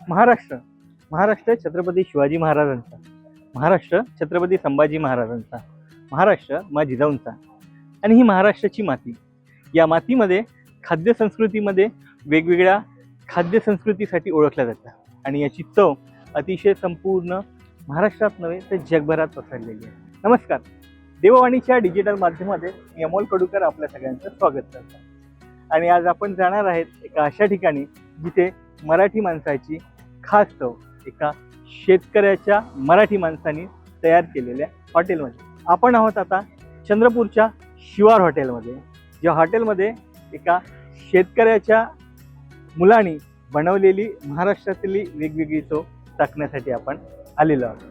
महाराष्ट्र महाराष्ट्र छत्रपती शिवाजी महाराजांचा, महाराष्ट्र छत्रपती संभाजी महाराजांचा, महाराष्ट्र मा जिजाऊंचा आणि ही महाराष्ट्राची माती. या मातीमध्ये खाद्य संस्कृतीमध्ये वेगवेगळ्या खाद्य संस्कृतीसाठी ओळखल्या जातात आणि याची चव अतिशय संपूर्ण महाराष्ट्रात नव्हे तर जगभरात पसरलेली आहे. नमस्कार, देववाणीच्या डिजिटल माध्यमामध्ये मी अमोल कडूकर आपल्या सगळ्यांचं स्वागत करतो. आणि आज आपण जाणार आहेत एका अशा ठिकाणी जिथे मराठी माणसाची खास चव एका शेतकऱ्याच्या मराठी माणसांनी तयार केलेल्या हॉटेलमध्ये. आपण आहोत आता चंद्रपूरच्या शिवार हॉटेलमध्ये, ज्या हॉटेलमध्ये एका शेतकऱ्याच्या मुलांनी बनवलेली महाराष्ट्रातली वेगवेगळी चव चाखण्यासाठी आपण आलेलो आहोत.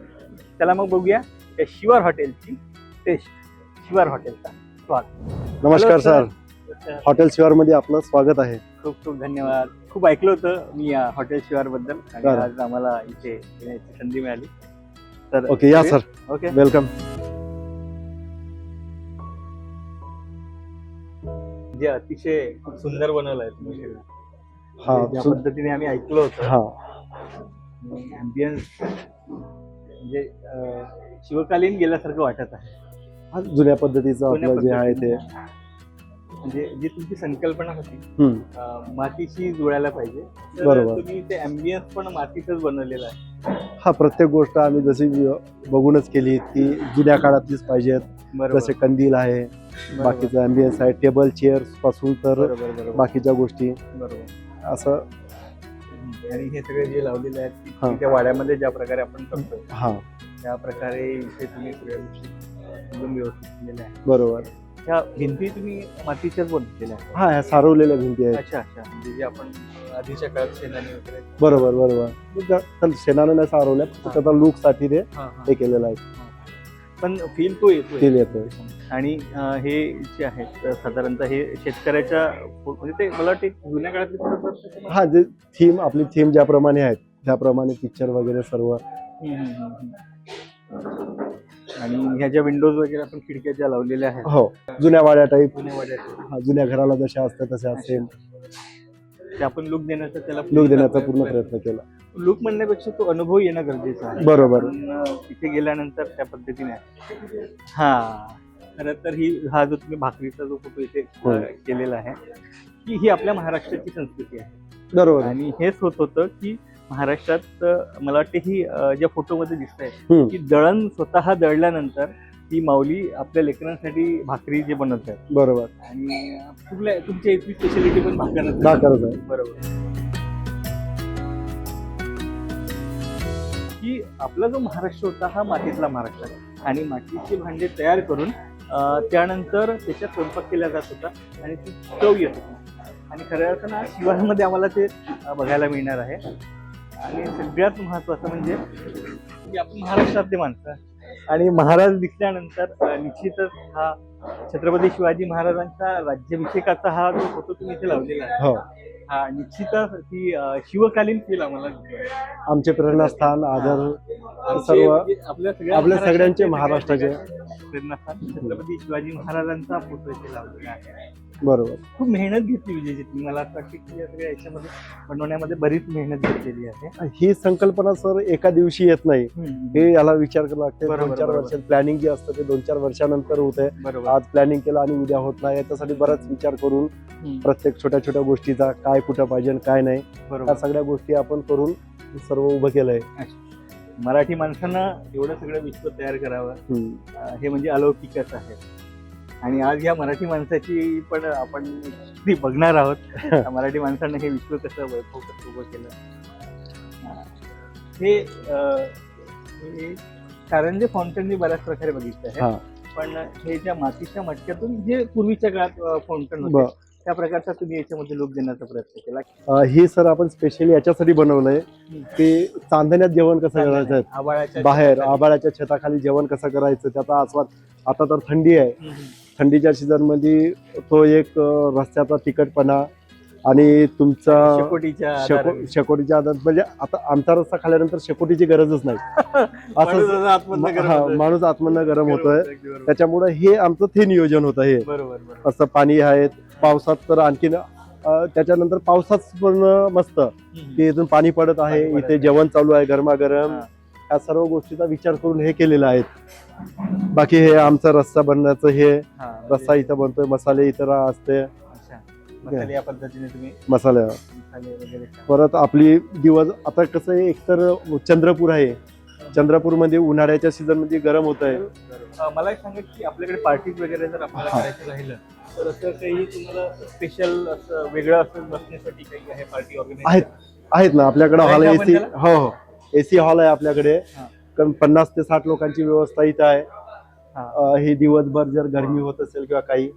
चला मग बघूया त्या शिवार हॉटेलची टेस्ट. शिवार हॉटेलचा स्वागत. नमस्कार सर, हॉटेल शिवार मध्ये आपलं स्वागत आहे. खूप खूप धन्यवाद. खूप ऐकलं होतं मी या हॉटेल शिवार बद्दल आणि आज आम्हाला इथे येण्याची संधी मिळाली. तर ओके, या सर. Okay, welcome. जे अतिशय खूप सुंदर बनवलं आहे तुम्ही. हा, ज्या पद्धतीने आम्ही ऐकलं होतं, हा ॲम्बियन्स म्हणजे शिवकालीन गेल्यासारखं वाटत आहे. हा, जुन्या पद्धतीचं आपलं जे आहे ते, म्हणजे जी तुमची संकल्पना होती मातीशी जुळायला पाहिजे, तर बरोबर. तुम्ही ते ॲम्बियन्स पण मातीतच बनवलेलं आहे. हा, प्रत्येक गोष्ट आम्ही जशी बघूनच केली की जुन्या काळातलीच पाहिजेत. बरोबर, जसे कंदील आहे, बाकीचं अँबियन्स आहे, टेबल चेअर्स पासून तर बरोबर, बरोबर, बाकीच्या गोष्टी बरोबर. असं. आणि हे सगळे जे लावलेले आहेत हा. की त्या वाड्यामध्ये ज्या प्रकारे आपण करतो हा, त्या प्रकारे इथे तुम्ही सगळ्या गोष्टी एकदम व्यवस्थित केलेल्या आहेत. बरोबर. त्या भिंती तुम्ही मातीच्याच बनवलेल्या आहेत. हा, ह्या सारवलेल्या भिंती आहेत. अच्छा अच्छा, म्हणजे जे आपण आधीच्या काळात शेणाने वगैरे. बरोबर बरोबर. शेणाने नाही सारवल्या, त्याचा लुक साठी ते हे केलेलं आहे. पण फील तो येतो. फील येतोय. आणि हे जे आहेत साधारणतः हे शेतकऱ्याच्या म्हणजे ते मला वाटते जुन्या काळातले. हा, जे थीम आपली थीम ज्याप्रमाणे आहेत त्याप्रमाणे पिक्चर वगैरे सर्व. आणि ह्या ज्या विंडोज वगैरे आपण खिडक्या ज्या लावलेल्या आहेत, हो, जुन्या वाड्या टाईप. जुन्या वाड्यात हा, जुन्या घराला जशा असतात तशा असेल ते आपण लुक देण्याचा, त्याला लुक देण्याचा पूर्ण प्रयत्न केला. लुक म्हणण्यापेक्षा तो अनुभव येणं गरजेचं आहे. बरोबर. तिथे गेल्यानंतर त्या पद्धतीने आहे. हा, खरं तर हा जो तुम्ही भाकरीचा जो फोटो इथे केलेला आहे की ही आपल्या महाराष्ट्राची संस्कृती आहे. बरोबर. आणि हेच होत होतं की महाराष्ट्रात मला वाटते ही ज्या फोटोमध्ये दिसत आहे की दळण स्वतः दळल्यानंतर ती माऊली आपल्या लेकरांसाठी भाकरी जे बनवतात. बरोबर. आणि तुमच्या इथली स्पेशालिटी पण भाकरच आहे. बरोबर. की आपला जो महाराष्ट्र होता हा मातीतला महाराष्ट्र आहे आणि मातीचे भांडे तयार करून त्यानंतर त्याच्यात स्वयंपाक केला जात होता आणि ती चव येत होती. आणि खऱ्या अर्थानं शिवारमध्ये आम्हाला ते बघायला मिळणार आहे. आणि सगळ्यात महत्त्वाचं म्हणजे की आपण महाराष्ट्रातले माणसं आणि महाराज दिसल्यानंतर निश्चितच हा छत्रपती शिवाजी महाराजांचा राज्याभिषेकाचा हा जो फोटो तुम्ही इथे लावलेला आहे, हो, हा निश्चितच ती शिवकालीन फील आम्हाला आमचे प्रेरणास्थान, आदर सर्व आपल्या सगळ्यांचे महाराष्ट्राचे प्रेरणास्थान छत्रपती शिवाजी महाराजांचा फोटो इथे लावलेला आहे. बरोबर. खूप मेहनत घेतली विजयजी तुम्ही. मला असं वाटतं की या सगळ्या याच्यामध्ये बनवण्यामध्ये बरीच मेहनत घेतलेली आहे. ही संकल्पना सर एका दिवशी येत नाही. हे याला विचार करावा लागते. बरोबर, 2-4 वर्षात प्लॅनिंग जे असतं ते 2-4 वर्षानंतर होते. बरोबर. आज प्लॅनिंग केलं आणि उद्या होत नाही. याच्यासाठी बराच विचार करून प्रत्येक छोट्या छोट्या गोष्टीचा काय कुठं पाहिजे काय नाही, त्या सगळ्या गोष्टी आपण करून सर्व उभं केलंय. मराठी माणसांना एवढं सगळं विश्व तयार करावं हे म्हणजे अलौकिकच आहे. आणि आज या मराठी माणसाची पण आपण बघणार आहोत. मराठी माणसांना हे विश्व कसं वैभव कसं उभं केलं. हे कारंजे फाउंटन मी बऱ्याच प्रकारे बघितलं आहे, पण हे ज्या मातीच्या मटक्यातून जे पूर्वीच्या काळात फाउंटन होते त्या प्रकारचा तुम्ही याच्यामध्ये लुक देण्याचा प्रयत्न केला. ही सर आपण स्पेशली याच्यासाठी बनवलंय की चांदण्यात जेवण कसं करायचं, बाहेर आभाळाच्या छताखाली जेवण कसं करायचं, त्याचा आस्वाद. आता तर थंडी आहे, थंडीच्या सीझन मध्ये तो एक रस्त्याचा तिखटपणा आणि तुमचा शेकोटीच्या आधार म्हणजे आता आमचा रस्ता खाल्ल्यानंतर शेकोटीची गरजच नाही. असं माणूस आत्मन गरम होतोय. त्याच्यामुळे हे आमचं ते नियोजन होतं. हे असं पाणी आहे. पावसात तर आणखीन त्याच्यानंतर पावसाच पण मस्त की इथून पाणी पडत आहे, पाणी पडत इथे आहे. जेवण चालू आहे गरमागरम. हा. ह्या सर्व गोष्टीचा विचार करून हे केलेलं आहे. बाकी हे आमचा रस्सा बनण्याचं हे हा, म्हणजे- रस्सा इथं बनतोय, मसाले इतर असते, अच्छा. मसाले या पद्धतीने तुम्ही मसाले. मसाले वगैरे परत आपली दिवस आता कसं आहे, एकतर चंद्रपूर आहे, चंद्रपूरमध्ये उन्हाळ्याच्या सीझन मध्ये गरम होत आहे. मला एक सांगा की आपल्याकडे पार्टीज वगैरे जर आपल्याला हा. करायचं राहिलं तर असं काही तुम्हाला स्पेशल असं वेगळं असं बसण्यासाठी काही आहे पार्टी आहेत ना आपल्याकडे हॉल, करायचं आपण एसी. त्याला? हो हो, एसी हॉल आहे आपल्याकडे. हा. कारण 50 ते 60 लोकांची व्यवस्था इथं आहे. हे दिवसभर जर गरमी होत असेल किंवा काही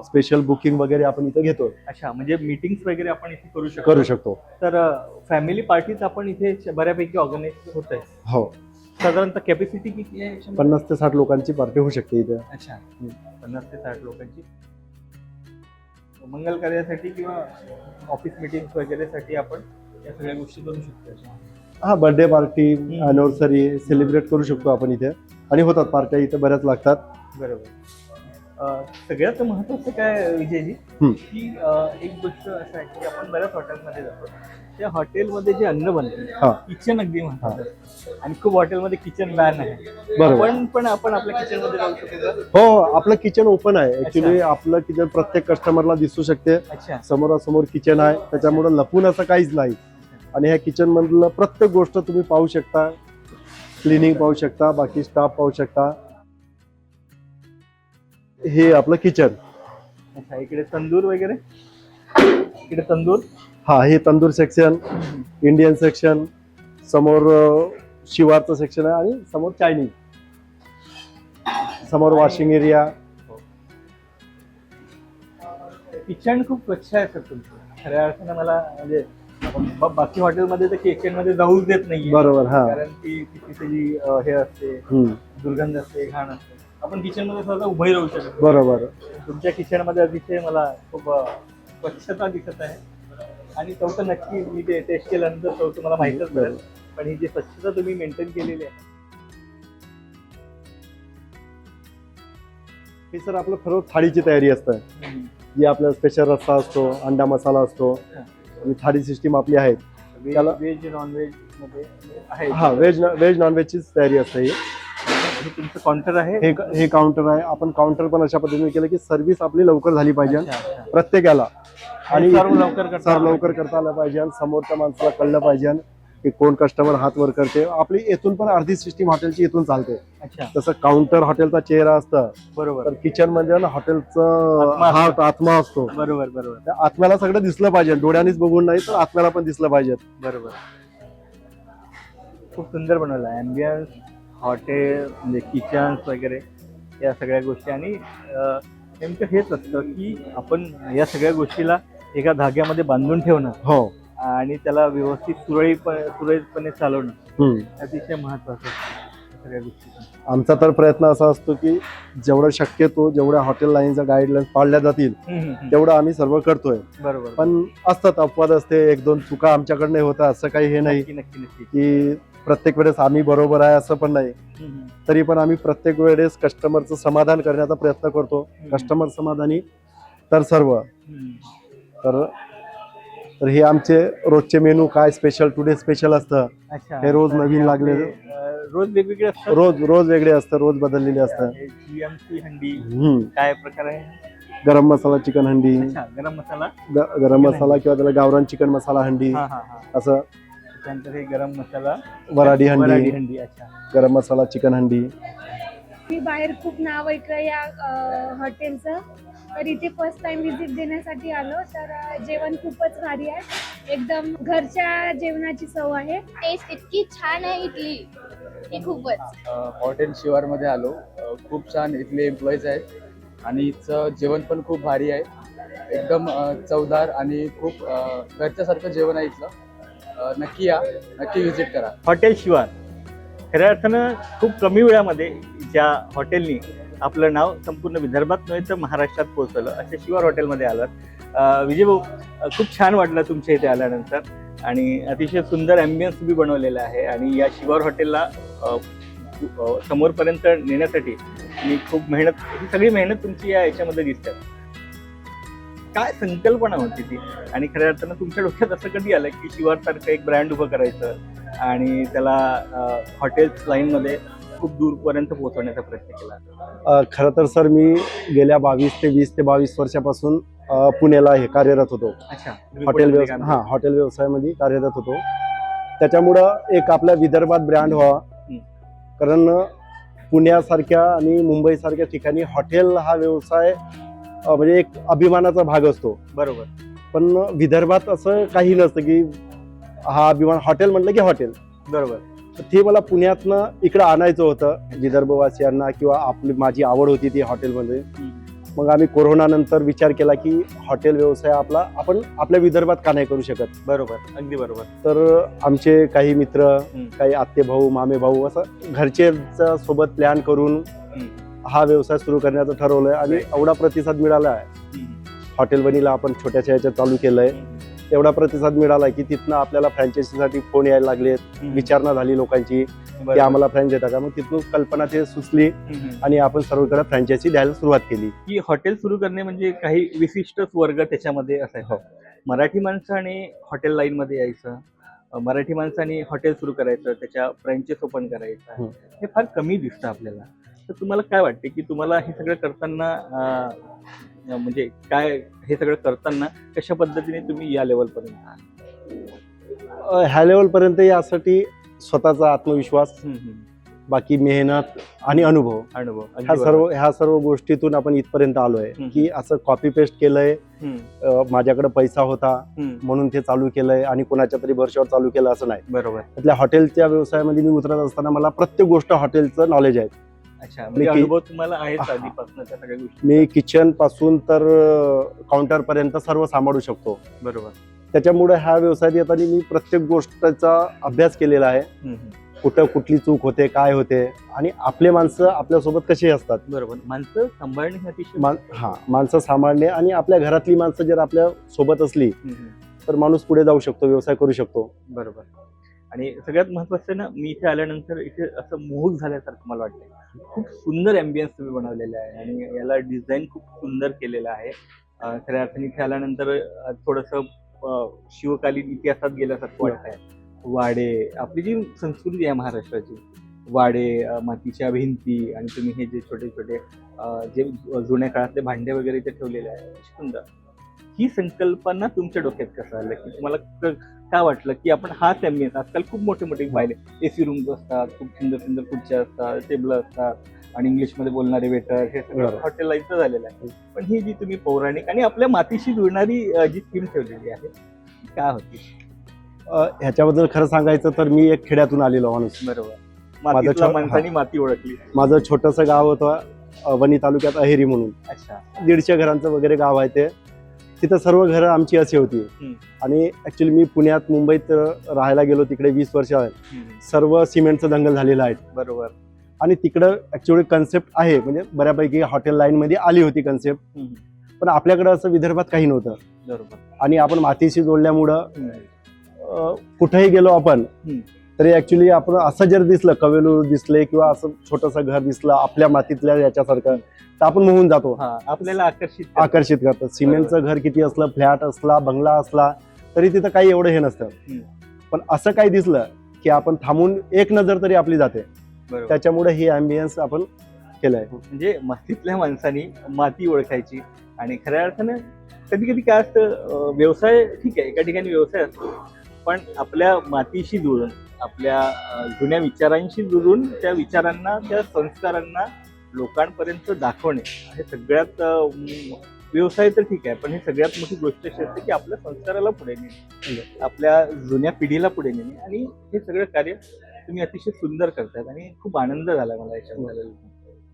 स्पेशल बुकिंग वगैरे आपण इथं घेतो. अच्छा, म्हणजे मीटिंग्स वगैरे आपण इथे करू शकतो. तर फॅमिली पार्टीज आपण इथे बऱ्यापैकी ऑर्गनाईज होत आहे. हो, साधारणतः कॅपॅसिटी किती आहे याच्यामध्ये? 50 ते 60 लोकांची पार्टी होऊ शकते इथे. अच्छा, 50 ते 60 लोकांची मंगल कार्यासाठी किंवा ऑफिस मीटिंग्स वगैरेसाठी आपण या सगळ्या गोष्टी करू शकतो. हा, बर्थडे पार्टी, अॅनिव्हर्सरी सेलिब्रेट करू शकतो आपण इथे. आणि होतात पार्ट्या इथे बऱ्याच लागतात. बरोबर. सगळ्यात महत्वाचं काय विजयजी की एक गोष्ट असं आहे की आपण बऱ्याच हॉटेलमध्ये जातो, त्या हॉटेलमध्ये जे अन्न बनतं किचन अगदी महत्वाचं असतं. आणि खूप हॉटेलमध्ये किचन बॅन आहे. बरोबर. पण आपण आपल्या किचन मध्ये जाऊ शकतो का? हो, आपलं किचन ओपन आहे. ऍक्च्युली आपलं किचन प्रत्येक कस्टमरला दिसू शकते. अच्छा. समोरासमोर किचन आहे, त्याच्यामुळे लपून असं काहीच नाही. आणि ह्या किचन मधलं प्रत्येक गोष्ट तुम्ही पाहू शकता, क्लिनिंग पाहू शकता, बाकी स्टाफ पाहू शकता. हे आपलं किचन. अच्छा, इकडे तंदूर वगैरे, इकडे तंदूर. हा, हे तंदूर सेक्शन, इंडियन सेक्शन, समोर शिवारचं सेक्शन आहे आणि समोर चायनीज, समोर वॉशिंग एरिया. किचन खूप स्वच्छ आहे सर तुमचं. खऱ्या अर्थानं मला म्हणजे बाकी हॉटेलमध्ये तर किचन मध्ये जाऊच देत नाहीये. बरोबर. हा, कारण ती तिची हे असते, दुर्गंध असते, घाण असते. आपण किचन मध्ये सहसा उभंही राहू शकतो. बरोबर. तुमच्या किचन मध्ये अतिशय मला खूप स्वच्छता दिसत आहे. आणि चौथं नक्की मी ते टेस्ट केल्यानंतर चौथं मला माहितच पडेल. पण ही जी स्वच्छता तुम्ही मेंटेन केलेली आहे. हे सर आपलं सर्व थाळीची तयारी असते. जी आपला स्पेशल रस्सा असतो, अंडा मसाला असतो, आणि थाळी सिस्टीम आपली आहे. त्याला व्हेज नॉनव्हेज मध्ये आहे. हा, व्हेज नॉनव्हेजचीच तयारी असते. हे तुमचं काउंटर आहे. हे काउंटर आहे. आपण काउंटर पण अशा पद्धतीने केलं की सर्व्हिस आपली लवकर झाली पाहिजे प्रत्येकाला. आणि सर्व लवकर करता आलं पाहिजे. समोरच्या माणसाला कळलं पाहिजे की कोण कस्टमर हात वर करते. आपली येथून पण अर्धी सिस्टीम हॉटेलची इथून चालते. अच्छा. तसं काउंटर हॉटेलचा चेहरा असतं. बरोबर. तर किचन म्हणजे हॉटेलचं हार्ट, आत्मा असतो. बरोबर बरोबर. त्या आत्म्याला सगळं दिसलं पाहिजे, डोळ्यांनीच बघून नाही तर आत्म्याला पण दिसलं पाहिजे. बरोबर. खूप सुंदर बनवलं आहे. ॲम्बियन्स, हॉटेल म्हणजे किचन्स वगैरे या सगळ्या गोष्टी. आणि नेमकं हेच असतं की आपण या सगळ्या गोष्टीला एका धाग्यामध्ये बांधून ठेवणं. हो. आणि त्याला व्यवस्थित सुरळीतपणे चालवणं अतिशय महत्वाचं आहे सगळ्या गोष्टी. आमचा तर प्रयत्न असा असतो की जेवढं शक्यतो जेवढ्या हॉटेल लाईनच्या गाईडलाईन्स पाळल्या जातील तेवढं आम्ही सर्व करतोय. बरोबर. पण असतात अपवाद असते, एक दोन चुका आमच्याकडनं होतात. असं काही हे नाही नक्की नक्की की प्रत्येक वेळेस आम्ही बरोबर आहे असं पण नाही. तरी पण आम्ही प्रत्येक वेळेस कस्टमरचं समाधान करण्याचा प्रयत्न करतो. कस्टमर समाधानी तर सर्व. तर हे आमचे रोजचे मेनू काय स्पेशल, टुडे स्पेशल असतं. हे रोज नवीन लागले, रोज वेगवेगळे असतात. रोज वेगळे असतं, रोज बदललेले असतं. GMC हंडी काय प्रकार आहे? गरम मसाला चिकन हंडी, गरम मसाला किंवा त्याला गावरान चिकन मसाला हंडी असं. त्यानंतर हे गरम मसाला वराडी हंडी, अच्छा. गरम मसाला चिकन हंडी. मी बाहेर खूप नाव ऐकलं या हॉटेलचं, तर इथे फर्स्ट टाइम व्हिजिट देण्यासाठी आलो. तर जेवण खूपच भारी आहे, एकदम घरच्या जेवणाची चव आहे. टेस्ट इतकी छान आहे इथली की खूपच. हॉटेल शिवारमध्ये आलो. खूप छान इथले एम्प्लॉईज आहेत आणि इथचं जेवण पण खूप भारी आहे. एकदम चवदार आणि खूप घरच्यासारखं जेवण आहे इथलं. नक्की या, नक्की व्हिजिट करा. हॉटेल शिवार खऱ्या अर्थानं खूप कमी वेळामध्ये ज्या हॉटेलनी आपलं नाव संपूर्ण विदर्भात नव्हे तर महाराष्ट्रात पोहोचवलं अशा शिवार हॉटेलमध्ये आलात. विजय भाऊ, खूप छान वाटलं तुमच्या इथे आल्यानंतर. आणि अतिशय सुंदर ॲम्बियन्स तुम्ही बनवलेला आहे. आणि या शिवार हॉटेलला समोरपर्यंत नेण्यासाठी मी खूप मेहनत, ही सगळी मेहनत तुमची या याच्यामध्ये दिसते. काय संकल्पना होती ती, आणि खऱ्या अर्थानं तुमच्या डोक्यात असं कधी आलं की शिवारसारखं एक ब्रँड उभं करायचं आणि त्याला हॉटेल्स लाईनमध्ये खूप दूरपर्यंत पोहोचवण्याचा प्रयत्न केला? खरं तर सर मी गेल्या 20 ते 22 वर्षापासून पुण्याला हे कार्यरत होतो. अच्छा, हॉटेल हॉटेल व्यवसायामध्ये कार्यरत होतो. त्याच्यामुळं एक आपल्या विदर्भात ब्रँड व्हावा, कारण पुण्यासारख्या आणि मुंबईसारख्या ठिकाणी हॉटेल हा व्यवसाय म्हणजे एक अभिमानाचा भाग असतो. बरोबर. पण विदर्भात असं काही नसतं की हा अभिमान, हॉटेल म्हटलं की हॉटेल. बरोबर. ते मला पुण्यातनं इकडं आणायचं होतं विदर्भवासियांना, किंवा माझी आवड होती ती हॉटेलमध्ये. मग आम्ही कोरोनानंतर विचार केला की हॉटेल व्यवसाय आपण आपल्या विदर्भात का नाही करू शकत. बरोबर, अगदी बरोबर. तर आमचे काही मित्र, काही आत्ते भाऊ, मामे भाऊ, असं घरच्या सोबत प्लॅन करून हा व्यवसाय सुरू करण्याचं ठरवलंय, आणि एवढा प्रतिसाद मिळाला आहे. हॉटेल बनीला आपण छोट्याशा ह्याच्यात चालू केलंय, एवढा प्रतिसाद मिळाला की तिथनं आपल्याला फ्रँचायझीसाठी फोन यायला लागलेत, विचारणा झाली लोकांची की आम्हाला फ्रँचायझी देता का. मग तिथून कल्पना ते सुचली आणि आपण सर्वकडे फ्रँचायझी द्यायला सुरुवात केली. की हॉटेल सुरू करणे म्हणजे काही विशिष्ट वर्ग त्याच्यामध्ये असायचा. मराठी माणसाने हॉटेल लाईन मध्ये यायचं, मराठी माणसाने हॉटेल सुरू करायचं, त्याच्या फ्रँचायझी ओपन करायचं, हे फार कमी दिसतं आपल्याला. तर तुम्हाला काय वाटते की तुम्हाला हे सगळं करताना म्हणजे काय, हे सगळं करताना कशा पद्धतीने तुम्ही या लेवलपर्यंत? ह्या लेवलपर्यंत यासाठी स्वतःचा आत्मविश्वास, बाकी मेहनत आणि अनुभव, ह्या सर्व गोष्टीतून आपण इथपर्यंत आलोय. की असं कॉपी पेस्ट केलंय, माझ्याकडे पैसा होता म्हणून ते चालू केलंय आणि कोणाच्या तरी भरशावर चालू केलं असं नाही. बरोबर. त्यातल्या हॉटेलच्या व्यवसायामध्ये मी उतरत असताना मला प्रत्येक गोष्ट हॉटेलचं नॉलेज आहे. अच्छा, म्हणजे अनुभव तुम्हाला आहेच आधीपासून त्या सगळ्या गोष्टी. मी किचन पासून तर काउंटर पर्यंत सर्व सांभाळू शकतो. बरोबर. त्याच्यामुळे ह्या व्यवसायात येताना मी प्रत्येक गोष्टीचा अभ्यास केलेला आहे, कुठं कुठली चूक होते, काय होते, आणि आपले माणसं आपल्यासोबत कशी असतात. बरोबर. माणसं सांभाळणे अतिशय माणसं सांभाळणे, आणि आपल्या घरातली माणसं जर आपल्या सोबत असली तर माणूस पुढे जाऊ शकतो, व्यवसाय करू शकतो. बरोबर. आणि सगळ्यात महत्वाचं ना, मी इथे आल्यानंतर इथे असं मोहक झाल्यासारखं मला वाटतंय. खूप सुंदर अँबियन्स तुम्ही बनवलेला आहे आणि याला डिझाईन खूप सुंदर केलेलं आहे. खऱ्या अर्थाने इथे आल्यानंतर थोडंसं शिवकालीन इतिहासात गेल्यासारखं वाटत आहे. वाडे, आपली जी संस्कृती आहे महाराष्ट्राची, वाडे, मातीच्या भिंती, आणि तुम्ही हे जे छोटे छोटे जे जुन्या काळातले भांडे वगैरे इथे ठेवलेले आहे, सुंदर. ही संकल्पना तुमच्या डोक्यात कसं आलं की तुम्हाला काय वाटलं की आपण हाच अँबियन्स, आजकाल खूप मोठे मोठे पाहिले एसी रूम्स असतात, खूप सुंदर सुंदर खुर्च्या असतात, टेबल असतात, आणि इंग्लिशमध्ये बोलणारे वेटर, हे सगळं हॉटेल लाईनचं झालेलं आहे. पण ही जी तुम्ही पौराणिक आणि आपल्या मातीशी जुळणारी जी थीम ठेवलेली आहे, काय होती? ह्याच्याबद्दल खरं सांगायचं तर मी एक खेड्यातून आलेलो माणूस. बरोबर. माणसाने माती ओळखली. माझं छोटंसं गाव होतं वणी तालुक्यात अहेरी म्हणून. अच्छा. 150 घरांचं वगैरे गाव आहे ते. तिथं सर्व घरं आमची अशी होती. आणि ऍक्च्युली मी पुण्यात मुंबईत राहायला गेलो, तिकडे 20 वर्ष आहेत. सर्व सिमेंटचं दंगल झालेलं आहे. बरोबर. आणि तिकडं ऍक्च्युली कन्सेप्ट आहे, म्हणजे बऱ्यापैकी हॉटेल लाईन मध्ये आली होती कन्सेप्ट, पण आपल्याकडे असं विदर्भात काही नव्हतं. बरोबर. आणि आपण मातीशी जोडल्यामुळं कुठेही गेलो आपण तरी ऍक्च्युली आपण असं जर दिसलं, कवेलूर दिसले किंवा असं छोटंसं घर दिसलं आपल्या मातीतल्या याच्यासारखं, तर आपण मोहून जातो, आपल्याला आकर्षित करतं. सिमेंटचं घर किती असलं, फ्लॅट असला, बंगला असला, तरी तिथं काही एवढं हे नसतं. पण असं काही दिसलं की आपण थांबून एक नजर तरी आपली जाते. त्याच्यामुळे ही अँबियन्स आपण केलंय. म्हणजे मातीतल्या माणसानी माती ओळखायची. आणि खऱ्या अर्थानं कधी कधी काय असतं, व्यवसाय ठीक आहे, एका ठिकाणी व्यवसाय असतो, पण आपल्या मातीशी जुळून, आपल्या जुन्या विचारांशी जुळून, त्या विचारांना, त्या संस्कारांना लोकांपर्यंत दाखवणे, हे सगळ्यात व्यवसाय तर ठीक आहे, पण ही सगळ्यात मोठी गोष्ट अशी असते की आपल्या संस्काराला पुढे नेणे, आपल्या जुन्या पिढीला पुढे नेणे. आणि हे सगळं कार्य तुम्ही अतिशय सुंदर करतात आणि खूप आनंद झाला मला याच्यामध्ये.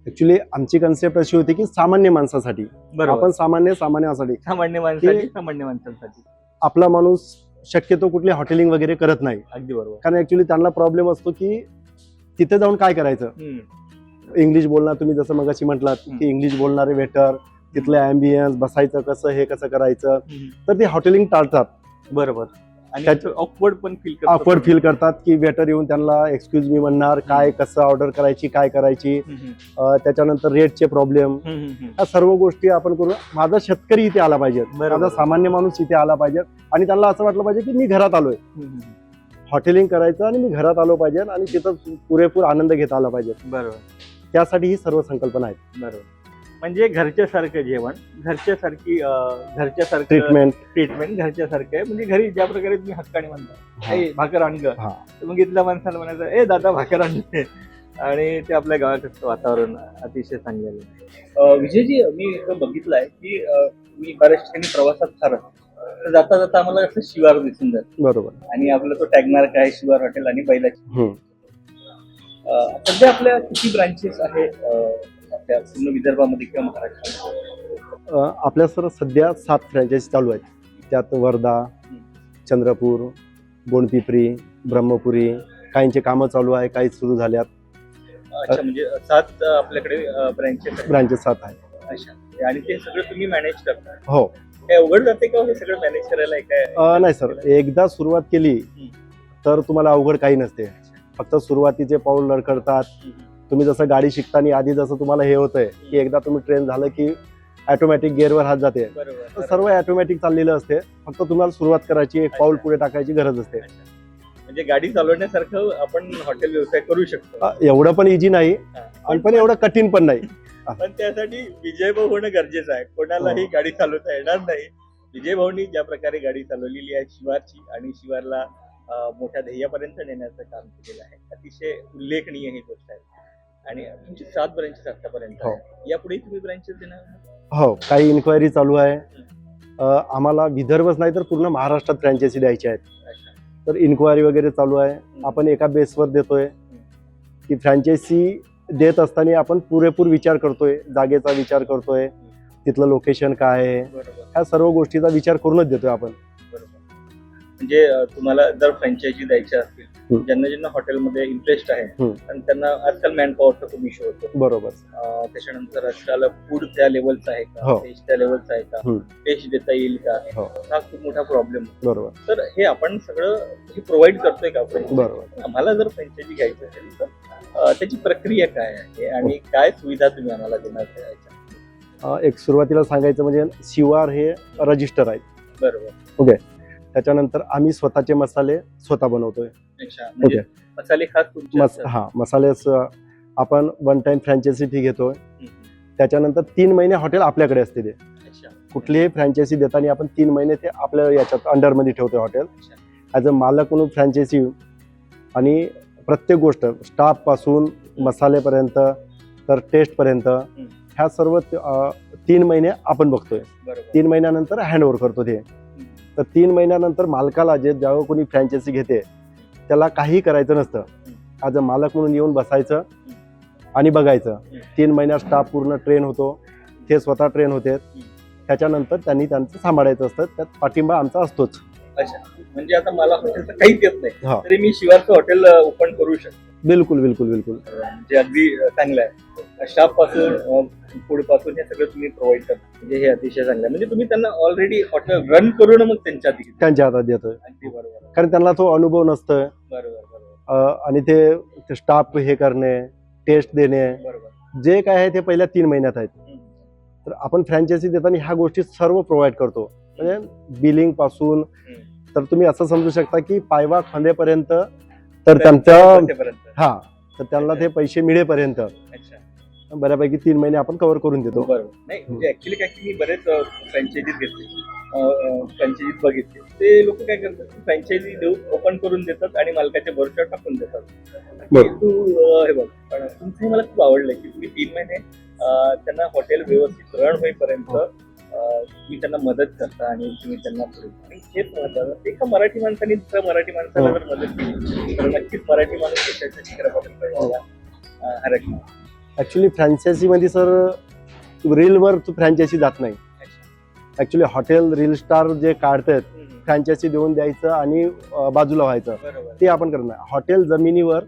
ऍक्च्युली आमची कन्सेप्ट अशी होती की सामान्य माणसासाठी, आपण सामान्य माणसांसाठी आपला माणूस शक्यतो कुठली हॉटेलिंग वगैरे करत नाही. अगदी बरोबर. कारण ऍक्च्युली त्यांना प्रॉब्लेम असतो की तिथे जाऊन काय करायचं, इंग्लिश बोलणार, तुम्ही जसं मगाशी म्हटलात की इंग्लिश बोलणारे वेटर, तिथले अँबियन्स, बसायचं कसं, हे कसं करायचं, तर ते हॉटेलिंग टाळतात. बरोबर. आणि त्याच्या- ऑकवर्ड पण फील ऑकवर्ड फील करतात की वेटर येऊन त्यांना एक्सक्यूज मी म्हणणार, काय कसं ऑर्डर करायची, काय करायची, त्याच्यानंतर रेटचे प्रॉब्लेम, या सर्व गोष्टी आपण करू. माझा शेतकरी इथे आला पाहिजे, बरोबर. माझा सामान्य माणूस इथे आला पाहिजे आणि त्यांना असं वाटलं पाहिजे की मी घरात आलोय, हॉटेलिंग करायचं आणि मी घरात आलो पाहिजे आणि तिथं पुरेपूर आनंद घेता आला पाहिजे. बरोबर त्यासाठी ही सर्व संकल्पना आहेत. बरोबर. म्हणजे घरच्यासारखं जेवण, घरच्यासारखं ट्रीटमेंट घरच्यासारखं आहे. म्हणजे घरी ज्या प्रकारे तुम्ही हक्काने म्हणता ए भाकर आण ग, हा. तर मग इथल्या माणसाला म्हणायचं ए दादा भाकर आणले, आणि ते आपल्या गावाकडचं वातावरण अतिशय चांगलं आहे. विजयजी, मी इथं बघितलं आहे की मी बऱ्याच ठिकाणी प्रवासात फार तर जाता जाता आम्हाला असं शिवार दिसून जातं बरोबर. आणि आपलं तो टॅगमार्क आहे शिवार हॉटेल आणि बैलाची. सध्या आपल्या किती ब्रांचेस आहे आपल्या पूर्ण विदर्भामध्ये किंवा महाराष्ट्रामध्ये? आपल्या सर सध्या 7 फ्रँचायझी चालू आहेत. त्यात वर्धा, चंद्रपूर, गोंडपिंपरी, ब्रह्मपुरी, काहींचे कामं चालू आहे, काही सुरू झाल्यात. अच्छा, म्हणजे 7 आपल्याकडे ब्रांचेस 7 आहेत. अच्छा, आणि ते सगळं तुम्ही मॅनेज करता? हो. काय अवघड जाते का हे सगळं मॅनेज करायला? काय नाही सर, एकदा सुरुवात केली तर तुम्हाला अवघड काही नसते. फक्त सुरुवातीचे पाऊल लडखडतात. तुम्ही जसं गाडी शिकताना आधी जसं तुम्हाला हे होतंय की एकदा तुम्ही ट्रेन झालं की ऑटोमॅटिक गेअरवर हात जाते, बरोबर. सर्व ऑटोमॅटिक चाललेलं असते. फक्त तुम्हाला सुरुवात करायची, एक पाऊल पुढे टाकायची गरज असते. म्हणजे गाडी चालवण्यासारखं आपण हॉटेल व्यवसाय करू शकतो. एवढं पण इझी नाही आणि पण एवढं कठीण पण नाही. पण त्यासाठी विजयभाऊ होणं गरजेचं आहे. कोणालाही गाडी चालवता येणार नाही. विजयभाऊंनी ज्या प्रकारे गाडी चालवलेली आहे शिवारची आणि शिवारला मोठ्या ध्येयापर्यंत नेण्याचं काम केलेलं आहे, अतिशय उल्लेखनीय ही गोष्ट आहे. आणि तुमची 7 ब्रांचेस आतापर्यंत आहे. यापुढे तुम्ही ब्रांचेस देणार? हो, काही इन्क्वायरी चालू आहे. आम्हाला विदर्भच नाही तर पूर्ण महाराष्ट्रात फ्रँचायझी द्यायची आहेत. तर इन्क्वायरी वगैरे चालू आहे. आपण एका बेसवर देतोय की फ्रँचायझी देत असताना आपण पुरेपूर विचार करतोय, जागेचा विचार करतोय, तिथलं लोकेशन काय आहे, ह्या सर्व गोष्टीचा विचार करूनच देतोय आपण. म्हणजे तुम्हाला जर फ्रँचायझी द्यायच्या असतील, ज्यांना हॉटेलमध्ये इंटरेस्ट आहे आणि त्यांना आजकाल मॅन पॉवरचा खूप इश्यू होतो. बरोबर. त्याच्यानंतर आजकाल फूड त्या लेवलचं आहे का, टेस्ट त्या लेवलचं आहे का, टेस्ट देता येईल का, हा खूप मोठा प्रॉब्लेम. बरोबर. तर हे आपण सगळं प्रोव्हाइड करतोय का? बरोबर. आम्हाला जर फ्रँचायझी घ्यायची असेल तर त्याची प्रक्रिया काय आहे आणि काय सुविधा तुम्ही आम्हाला देणार? एक सुरुवातीला सांगायचं म्हणजे शिवार हे रजिस्टर आहेत. बरोबर. ओके. त्याच्यानंतर आम्ही स्वतःचे मसाले स्वतः बनवतोय. म्हणजे मसाले खास तुमचे? मसाले आपण 1 टाइम फ्रँचायझी फी घेतोय. त्याच्यानंतर 3 महिने हॉटेल आपल्याकडे असते. ते कुठलीही फ्रँचायझी देताना आपण 3 महिने ते आपल्या याच्यात अंडरमध्ये ठेवतोय हॉटेल ॲज अ मालक म्हणून फ्रँचायझी. आणि प्रत्येक गोष्ट स्टाफ पासून मसालेपर्यंत तर टेस्ट पर्यंत ह्या सर्व 3 महिने आपण बघतोय. 3 महिन्यानंतर हँडओव्हर करतो ते. तर 3 महिन्यानंतर मालकाला जेव्हा कोणी फ्रँचायझी घेते त्याला काही करायचं नसतं. ॲज अ मालक म्हणून येऊन बसायचं आणि बघायचं. 3 महिन्यात स्टाफ पूर्ण ट्रेन होतो, ते स्वतः ट्रेन होते. त्याच्यानंतर त्यांनी त्यांचं सांभाळायचं असतं. त्यात पाठिंबा आमचा असतोच. अच्छा, म्हणजे आता मला हॉटेलचं काहीच येत नाही तरी मी शिवारचं हॉटेल ओपन करू शकतो? बिलकुल बिलकुल बिलकुल. म्हणजे अगदी चांगलं आहे. स्टाफ पासून फूड पासून हे सगळं तुम्ही प्रोव्हाइड करता, म्हणजे हे अतिशय चांगलं आहे. म्हणजे तुम्ही त्यांना ऑलरेडी हॉटेल रन करून मग त्यांच्या हातात देतोय. अगदी बरोबर. कारण त्यांना तो अनुभव नसतोय. बरोबर. आणि ते स्टाफ हे करणे, टेस्ट देणे, बरोबर, जे काय आहे ते पहिल्या 3 महिन्यात आहेत. तर आपण फ्रँचायझी देताना ह्या गोष्टी सर्व प्रोव्हाइड करतो. म्हणजे बिलिंग पासून तर तुम्ही असं समजू शकता की पायवा खांदेपर्यंत तर त्यांच्या तर त्यांना ते पैसे मिळेपर्यंत बऱ्यापैकी 3 महिने आपण कव्हर करून देतो. बरोबर. नाही म्हणजे ऍक्च्युली काय की मी बरेच फ्रँचायझीज घेतले, फ्रँचायझीज बघितले. ते लोक काय करतात, फ्रँचायझी देऊ ओपन करून देतात आणि मालकाच्या भरोश्यावर टाकून देतात. तू हे बघ, पण तुमचं मला खूप आवडलंय की तुम्ही 3 महिने त्यांना हॉटेल व्यवस्थित रन होईपर्यंत तुम्ही त्यांना मदत करता आणि तुम्ही त्यांना हेच महत्वाचं. एका मराठी माणसाने दुसऱ्या मराठी माणसाला जर मदत केली तर नक्कीच मराठी माणूस देशाच्या शिखरापर्यंत हरकणार. ऍक्च्युली फ्रँचायझी मध्ये सर रीलवर फ्रँचायझी जात नाही. ऍक्च्युली हॉटेल रील स्टार जे काढतात फ्रँचायझी देऊन द्यायचं आणि बाजूला व्हायचं, ते आपण करत नाही. हॉटेल जमिनीवर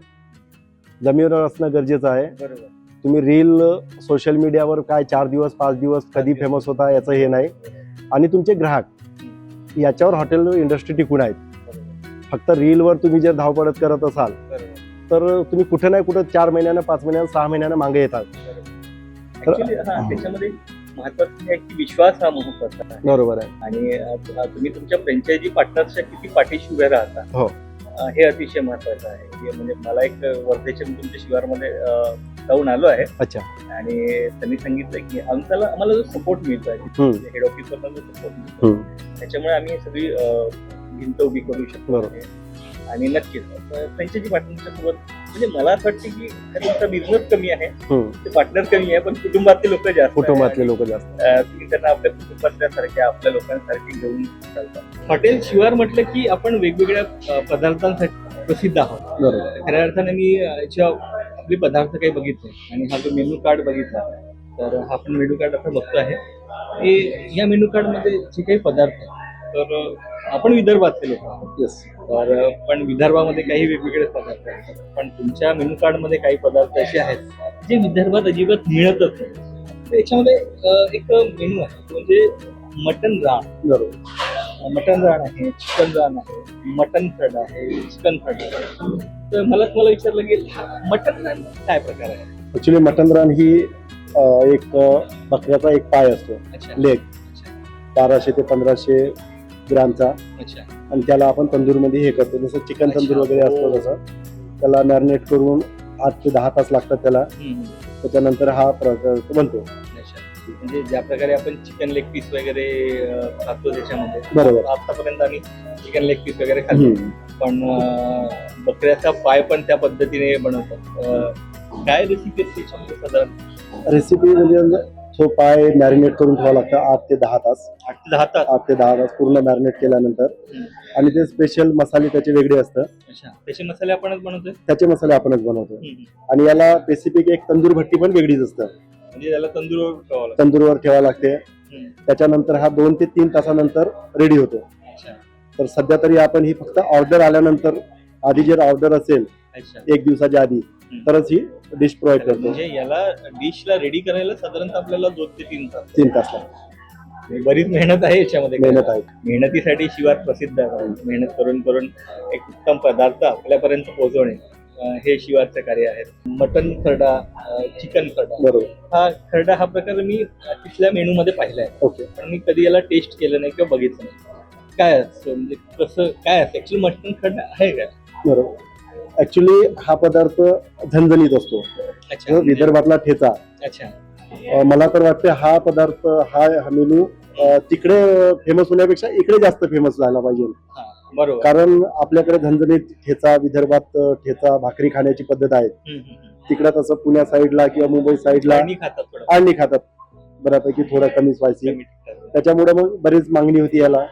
असणं गरजेचं आहे. बरोबर. तुम्ही रील सोशल मीडियावर काय 4 दिवस 5 दिवस कधी फेमस होता याचं हे नाही. आणि तुमचे ग्राहक याच्यावर हॉटेल इंडस्ट्री टिकून आहेत. फक्त रीलवर तुम्ही जर धावपळत करत असाल तर तुम्ही कुठे नाही कुठं 4 महिन्यानं 5 महिन्यानं 6 महिन्यानं मागे येतात. Actually, त्याच्यामध्ये महत्वाचं आहे की विश्वास हा महत्वाचा आहे. बरोबर आहे. आणि तुम्ही तुमच्या फ्रँचायझी पार्टनर्सच्या किती पाठीशी उभे राहता हो. हे अतिशय महत्वाचं आहे. की म्हणजे मला एक वर्धेच्या तुमच्या शिवारमध्ये जाऊन आलो आहे अच्छा. आणि त्यांनी सांगितलं की आम्हाला जो सपोर्ट मिळतो आहे हेड ऑफिस वरनं जो सपोर्ट मिळतो त्याच्यामुळे आम्ही सगळी भिंत उभी करू शकतो. बरोबर. आणि नक्कीच फ्रँचायझी पार्टनरच्या सोबत म्हणजे मला असं वाटतं की तुमचा बिझनेस कमी आहे, ते पार्टनर कमी आहे, पण कुटुंबातले लोक जास्त आहे. कुटुंबातले लोक जास्त. तुम्ही त्यांना आपल्या कुटुंबातल्या सारख्या आपल्या लोकांसारखे घेऊन चालतात. हॉटेल शिवार म्हटलं की आपण वेगवेगळ्या पदार्थांसाठी प्रसिद्ध आहोत. बरोबर. खऱ्या अर्थाने मी याच्या आपले पदार्थ काही बघितले आणि हा जो मेनू कार्ड बघितला तर हा आपण मेनू कार्ड आता बघतो आहे. हे या मेनू कार्ड मध्ये जे काही पदार्थ आहेत तर आपण विदर्भातले लोक आहोत. येस. तर पण विदर्भामध्ये काही वेगवेगळे पदार्थ आहेत, पण तुमच्या मेनू कार्ड मध्ये काही पदार्थ असे आहेत जे विदर्भात अजिबात मिळतच नाही. तर याच्यामध्ये एक मेनू आहे म्हणजे मटन रान. बरोबर. मटन रान आहे, चिकन रान आहे, मटन फ्राईड आहे, चिकन फ्राईड आहे. तर मला तुम्हाला विचारलं की मटन रान काय प्रकार आहे? ऍक्च्युली मटन रान ही एक बकऱ्याचा एक पाय असतो, अच्छा. लेग, 1200 ते 1500 ग्रामचा. अच्छा. आणि त्याला आपण तंदूरमध्ये हे करतो, जसं चिकन तंदूर वगैरे असतो तसं त्याला मॅरिनेट करून 8 ते 10 तास लागतात त्याला. त्याच्यानंतर हा प्रकार बनतो. म्हणजे ज्या प्रकारे आपण चिकन लेग पीस वगैरे खातो त्याच्यामध्ये, बरोबर. आतापर्यंत आम्ही चिकन लेग पीस वगैरे खातो, पण बकऱ्याचा पाय पण त्या पद्धतीने बनवतात. काय रेसिपी असते त्याच्यामध्ये साधारण? रेसिपी म्हणजे तो पाय मॅरिनेट करून ठेवावा लागतं 8 ते 10 तास. 8 ते 10 तास. 8 ते 10 तास पूर्ण मॅरिनेट केल्यानंतर. आणि ते स्पेशल मसाले त्याचे वेगळे असतात. अच्छा. त्याचे मसाले आपणच बनवतोय? त्याचे मसाले आपणच बनवतो. आणि याला स्पेसिफिक एक तंदूर भट्टी पण वेगळीच असतं, म्हणजे त्याला तंदूरवर ठेवावं लागतं. तंदूरवर ठेवावं लागते. त्याच्यानंतर हा 2 ते 3 तासानंतर रेडी होतो. अच्छा. तर सध्या तरी आपण ही फक्त ऑर्डर आल्यानंतर, आधी जर ऑर्डर असेल अच्छा 1 दिवसाच्या आधी, तरच ही डिश प्रोव्हाइड करतो. म्हणजे याला डिशला रेडी करायला साधारणतः आपल्याला 2 ते 3 तास. 3 तास लागतात. बरीच मेहनत आहे याच्यामध्ये. मेहनत आहे. मेहनतीसाठी शिवार प्रसिद्ध आहे. मेहनत करून करून एक उत्तम पदार्थ आपल्यापर्यंत पोहोचवणे हे शिवारचं कार्य आहे. मटन खरडा, चिकन खरडा, बरोबर. हा खरडा हा प्रकार मी तिथल्या मेनू मध्ये पाहिलाय, ओके. पण मी कधी याला टेस्ट केलं नाही किंवा बघितलं नाही. काय असतं म्हणजे कसं काय असतं ऍक्च्युली मटन खरडा आहे काय? बरोबर. ऍक्च्युली हा पदार्थ झणझणीत असतो. अच्छा. विदर्भातला ठेचा. अच्छा. मला तर वाटतं हा पदार्थ, हा मेनू तिकडे फेमस होण्यापेक्षा इकडे जास्त फेमस झाला पाहिजे. हा, बरोबर. कारण आपल्याकडे झणझणीत ठेचा, विदर्भात ठेचा भाकरी खाण्याची पद्धत आहे. तिकडे तसं पुण्या साईडला किंवा मुंबई साईडला आणि खातात बऱ्यापैकी, थोडं कमी स्पायसी. त्याच्यामुळे मग बरीच मागणी होती याला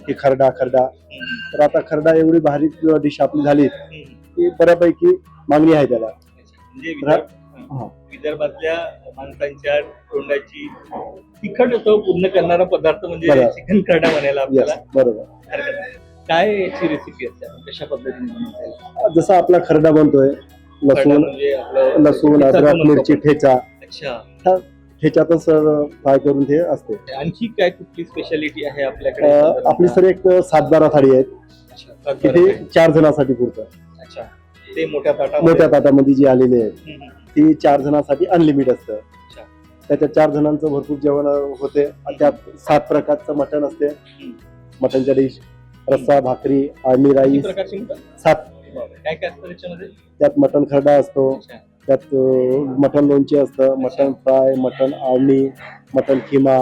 की खरडा. तर आता खरडा एवढी भारी डिश आपली झाली की बऱ्यापैकी मागणी आहे त्याला. विदर्भातल्या माणसांच्या तोंडाची तिखट चव पूर्ण करणारा पदार्थ म्हणजे चिकन खरडा म्हणायला आपल्याला बरोबर. हरकत नाही. काय याची रेसिपी असते, कशा पद्धतीने बनवता? जसा आपला खरडा बनतोय, लसूण, अद्रक, मिरची, ठेचा. अच्छा. ठेच्यातच फ्राय करून ते असते. आणखी काय कुठली स्पेशालिटी आहे आपल्याकडे? आपली सर एक 7-12 थाळी आहेत, तिथे 4 जणांसाठी पुरतं. अच्छा. ते मोठ्या ताटामध्ये जी आलेली आहे ती 4 जणांसाठी अनलिमिटेड असतं. त्याच्यात 4 जणांचं भरपूर जेवण होते. त्यात 7 प्रकारचं मटण असते. मटनच्या डिश, रस्सा, भाकरी, आळणी राईस, 7. काय काय असतं त्याच्यामध्ये? त्यात मटन खरडा असतो, त्यात मटन लोणचे असतं, मटन फ्राय, मटन आळणी, मटन खिमा,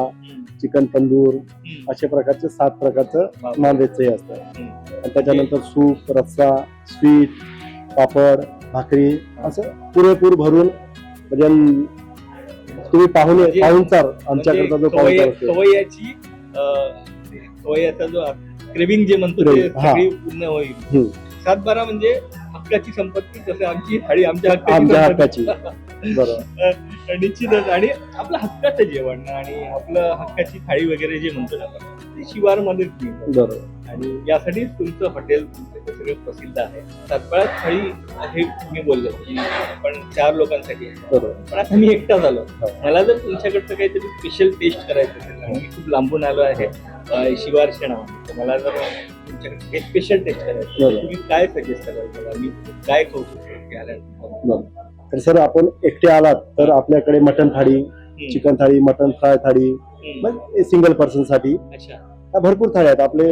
चिकन तंदूर, अशा प्रकारचे 7 प्रकारचं नॉनव्हेजचंही असतं. आणि त्याच्यानंतर सूप, रस्सा, स्वीट, पापड, भाकरी असं पुरेपूर भरून, म्हणजे तुम्ही पाहुणचार आमच्याकडचा जो खवय्याचा जो क्रेविंग जे म्हणतो ते पूर्ण होईल. 7-12 म्हणजे हक्काची संपत्ती, जसं आमची थाळी आमच्या हक्काची. बरोबर. निश्चितच. आणि आपलं हक्काचं जेवण आणि आपलं हक्काची थाळी वगैरे जे म्हणतो ना आपण, ते शिवारमध्येच मिळतं. बरोबर. आणि यासाठी तुमचं हॉटेल सगळं प्रसिद्ध आहे. तात्काळ थाळी हे तुम्ही बोलले की आपण 4 लोकांसाठी आहे. बरोबर. पण आता मी एकटा झालो, मला जर तुमच्याकडचं काहीतरी स्पेशल टेस्ट करायचं असेल आणि मी खूप लांबून आलो आहे शिवार शेणा, तर मला जर तुमच्याकडे हे स्पेशल टेस्ट करायचं बरोबर. तुम्ही काय सजेस्ट कराल मला मी काय खाऊ शकतो आल्यानंतर? तर सर आपण एकटे आलात तर आपल्याकडे मटन थाळी, चिकन थाळी, मटन फ्राय थाळी, मग सिंगल पर्सन साठी अच्छा ह्या भरपूर थाळी आहेत आपले.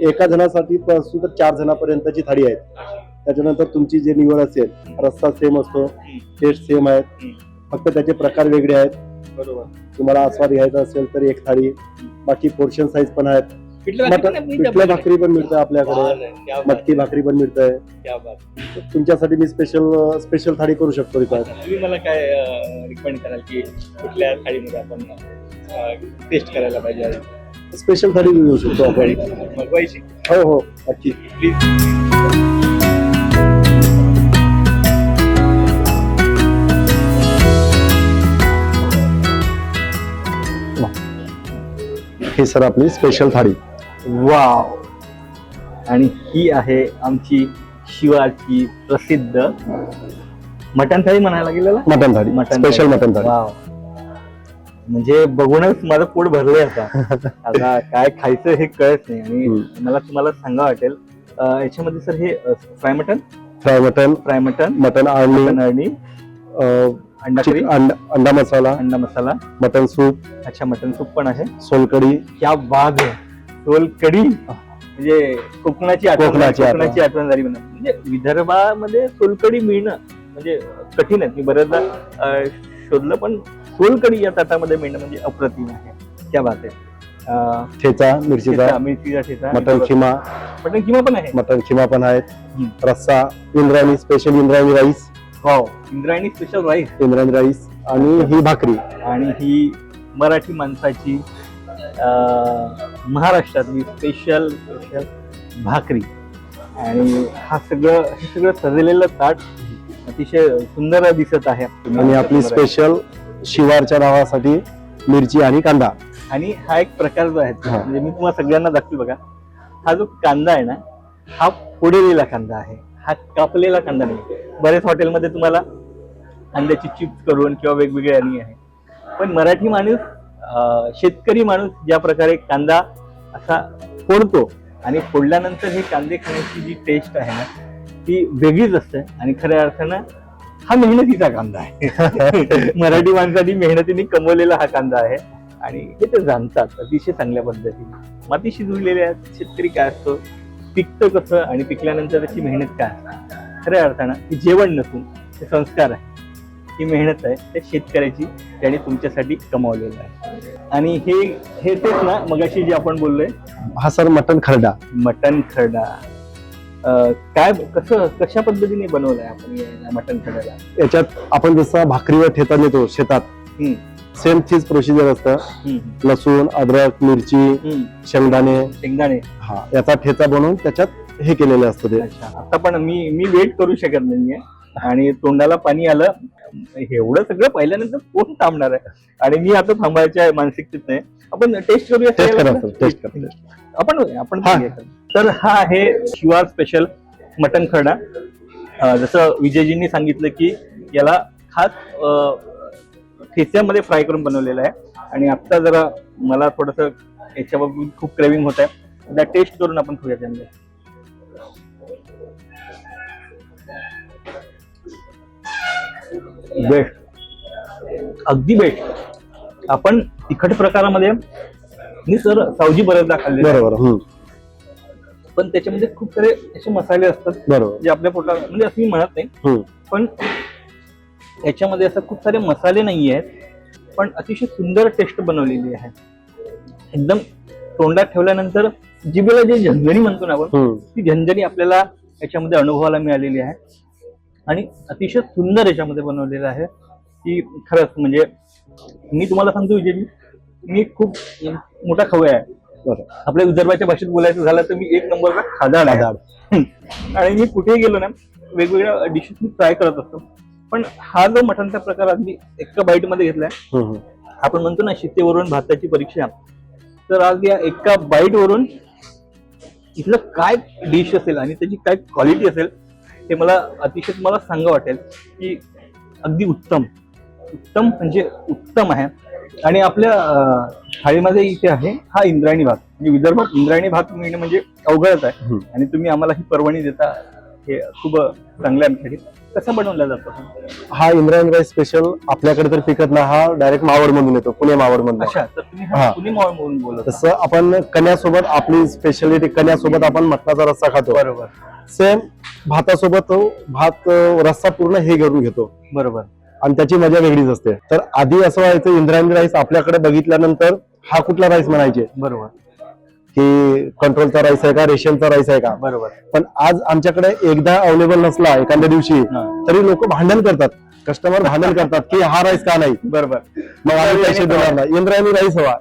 एका जणासाठी पासून तर 4 जणांपर्यंतची थाळी आहेत. त्याच्यानंतर तुमची जे निवड असेल, रस्सा सेम असतो, टेस्ट सेम आहेत, फक्त त्याचे प्रकार वेगळे आहेत. बरोबर. तुम्हाला आस्वाद घ्यायचा असेल तर एक थाळी, बाकी पोर्शन साईज पण आहेत. पिठलं पिठलं भाकरी पण मिळतं आपल्याकडे, मटकी भाकरी पण मिळतंय. तुमच्यासाठी मी स्पेशल थाळी करू शकतो रिक्वायर. तुम्ही मला काय रिकमेंड कराल की कुठल्या थाळीमध्ये आपण टेस्ट करायला पाहिजे? स्पेशल थाळी घेऊ शकतो आपण. मगवायची हो हो नक्की. प्लीज. ही सर आपली स्पेशल थाळी. वाव. आणि ही आहे आमची शिवाची प्रसिद्ध मटण थाळी म्हणायला गेलेला. मटन थाळी, स्पेशल मटन थाळी. वाव. म्हणजे बघूनच माझं पोट भरलंय आता. आता काय खायचं हे कळत नाही. आणि मला तुम्हाला सांगा वाटेल याच्यामध्ये सर हे fry mutton, fry mutton, mutton आळणी, अंडा करी, अंडा मसाला, मटन सूप, अच्छा मटन सूप पण आहे, सोलकढी. क्या बात आहे. सोलकढी म्हणजे कोकणाची आठवण झाली म्हणा. म्हणजे विदर्भामध्ये सोलकढी मिळणं म्हणजे कठीण आहे. मी बऱ्याचदा शोधलं पण सोलकढी या ताटामध्ये मिळणं म्हणजे अप्रतिम आहे. क्या बात आहे. ठेचा मिरचीचा ठेचा, मटन खिमा पण आहे. मटन खिमा पण आहेत. रस्सा, इंद्रायणी स्पेशल, इंद्रायणी राईस. हो, इंद्रायणी स्पेशल राईस. आणि ही भाकरी. आणि ही मराठी माणसाची महाराष्ट्रातली स्पेशल भाकरी. आणि हे सगळं सजलेलं ताट अतिशय सुंदर दिसत आहे. आणि आपली स्पेशल शिवारच्या नावासाठी मिरची आणि कांदा. आणि हा एक प्रकार जो आहे म्हणजे मी तुम्हाला सगळ्यांना दाखवी बघा. हा जो कांदा आहे ना हा फोडलेला कांदा आहे, हा कापलेला कांदा नाही. बरेच हॉटेलमध्ये तुम्हाला कांद्याची चिप्स करून किंवा वेगवेगळे आणि आहे. पण मराठी माणूस, शेतकरी माणूस ज्या प्रकारे कांदा असा फोडतो आणि फोडल्यानंतर हे कांदे खाण्याची जी टेस्ट आहे ना ती वेगळीच असते. आणि खऱ्या अर्थानं हा मेहनतीचा कांदा आहे. मराठी माणसाने मेहनतीने कमवलेला हा कांदा आहे. आणि हे ते जाणतात अतिशय चांगल्या पद्धतीने. माती शिजवलेली आहेत. शेतकरी काय असतो, पिकतं कसं आणि पिकल्यानंतर त्याची मेहनत काय असते. खऱ्या अर्थानं हे जेवण नसून हे संस्कार आहे, ही मेहनत आहे त्या शेतकऱ्याची ज्याने तुमच्यासाठी कमावलेलं आहे. आणि हे तेच ना मगाशी जे आपण बोललोय. हा सर मटन खरडा. मटन खरडा काय कशा पद्धतीने बनवलाय आपण या मटन खरड्याला? याच्यात आपण जसं भाकरीवर ठेचा देतो शेतात, सेम तीच प्रोसिजर असतं. लसूण, अद्रक, मिरची, शेंगदाणे हा याचा ठेचा बनवून त्याच्यात हे केलेलं असतं ते. आता पण मी वेट करू शकत नाहीये आणि तोंडाला पाणी आलं. एवढं सगळं पाहिल्यानंतर कोण थांबणार आहे. आणि मी आता थांबायच्या मानसिकतेत नाही. आपण टेस्ट करूया. टेस्ट करा. आपण तर हा आहे शिवार स्पेशल मटन खरडा. जसं विजयजींनी सांगितलं की याला खास ठेच्यामध्ये फ्राय करून बनवलेला आहे. आणि आता जरा मला थोडस याच्याबाबत खूप क्रेविंग होत आहे. एकदा टेस्ट करून आपण खाऊया त्यामध्ये. बेस्ट, अगदी बेस्ट. आपण तिखट प्रकारामध्ये मी सर सावजी बरेचदा खाल्ले. बरोबर. पण त्याच्यामध्ये खूप सारे असे मसाले असतात बरोबर जे आपल्या पोटात म्हणजे असं मी म्हणत नाही. पण याच्यामध्ये असं खूप सारे मसाले नाही आहेत. पण अतिशय सुंदर टेस्ट बनवलेली आहे. एकदम तोंडात ठेवल्यानंतर जिभेला जे झणझणी म्हणतो ना आपण, ती झणझणी आपल्याला याच्यामध्ये अनुभवायला मिळालेली आहे. आणि अतिशय सुंदर याच्यामध्ये बनवलेलं आहे की खरंच म्हणजे मी तुम्हाला सांगतो विजयजी, मी खूप मोठा खवय्या आहे. आपल्या विदर्भाच्या भाषेत बोलायचं झालं तर मी एक नंबरचा खादाड आहे. आणि मी कुठेही गेलो ना वेगवेगळ्या डिशेस मी ट्राय करत असतो. पण हा जो मटणचा प्रकार अगदी एका बाईट मध्ये घेतलाय. आपण म्हणतो ना शितेवरून भाताची परीक्षा, तर आज या एका बाईट वरून इथलं काय डिश असेल आणि त्याची काय क्वालिटी असेल ते मला अतिशय तुम्हाला सांगा वाटेल की अगदी उत्तम म्हणजे उत्तम आहे. आणि आपल्या थाळीमध्ये इथे आहे हा इंद्रायणी भात. म्हणजे विदर्भात इंद्रायणी भात मिळणं म्हणजे अवघडच आहे. आणि तुम्ही आम्हाला ही पर्वणी देता हे खूप चांगलं आहे आमच्यासाठी. कसा बनवला जातो? हा इंद्रायणी राईस स्पेशल आपल्याकडे तर पिकत नाही, हा डायरेक्ट मावळ मधून येतो, पुणे मावळ मधून. अच्छा, तर तुम्ही हा. पुणे मावळ म्हणून बोलत. तसं आपण कण्यासोबत, आपली स्पेशालिटी कण्यासोबत आपण मटणाचा रस्सा खातो. बरोबर सेम भातासोबत तो भात रस्सा पूर्ण हे घेऊन घेतो बरोबर. आणि त्याची मजा वेगळीच असते. तर आधी असं व्हायचं, इंद्रायणी राईस आपल्याकडे बघितल्यानंतर हा कुठला राईस म्हणायचे बरोबर की कंट्रोलचा राईस आहे का, रेशनचा राईस आहे का. बरोबर. पण आज आमच्याकडे एकदा अवेलेबल नसला एखाद्या दिवशी तरी लोक भांडण करतात, कस्टमर भांडण करतात की हा राईस का नाही. बरोबर. मग आम्ही पैसे देणार नाही, इंद्रायणी राईस हवा.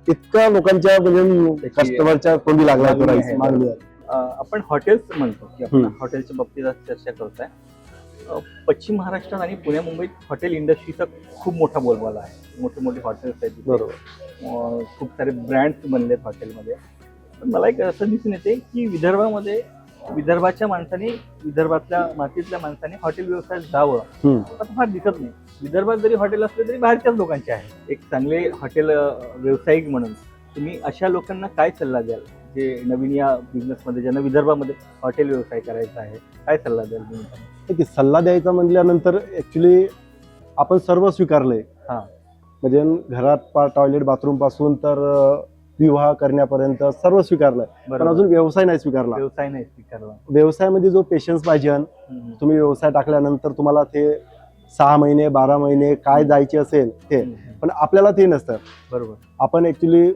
इतका लोकांच्या म्हणजे कस्टमरच्या तोंडी लागला तो राईस, मागणी आहे. आपण हॉटेल्स म्हणतो की आपण हॉटेलच्या बाबतीत आज चर्चा करतोय. पश्चिम महाराष्ट्रात आणि पुण्या मुंबईत हॉटेल इंडस्ट्रीचा खूप मोठा बोलबाला आहे. मोठे मोठे हॉटेल्स आहेत तिथे. बरोबर. खूप सारे ब्रँड्स बनलेत हॉटेलमध्ये. पण मला एक असं दिसून येते की विदर्भामध्ये विदर्भाच्या माणसाने, विदर्भातल्या मातीतल्या माणसाने हॉटेल व्यवसायात जावं असं फार दिसत नाही. विदर्भात जरी हॉटेल असले तरी बाहेरच्याच लोकांचे आहे. एक चांगले हॉटेल व्यावसायिक म्हणून तुम्ही अशा लोकांना काय सल्ला द्याल जे नवीन या बिझनेसमध्ये, ज्यांना विदर्भामध्ये हॉटेल व्यवसाय करायचा आहे, काय सल्ला द्याल तुम्ही? सल्ला द्यायचा म्हटल्यानंतर ऍक्च्युली आपण सर्व स्वीकारलंय. हा. म्हणजे घरात टॉयलेट बाथरूम पासून तर विवाह करण्यापर्यंत सर्व स्वीकारलंय, पण अजून व्यवसाय नाही स्वीकारला. व्यवसाय नाही स्वीकारला. व्यवसायामध्ये जो पेशन्स पाहिजे, तुम्ही व्यवसाय टाकल्यानंतर तुम्हाला ते 6 महिने 12 महिने काय जायचे असेल ते, पण आपल्याला ते नसतं. बरोबर. आपण ऍक्च्युली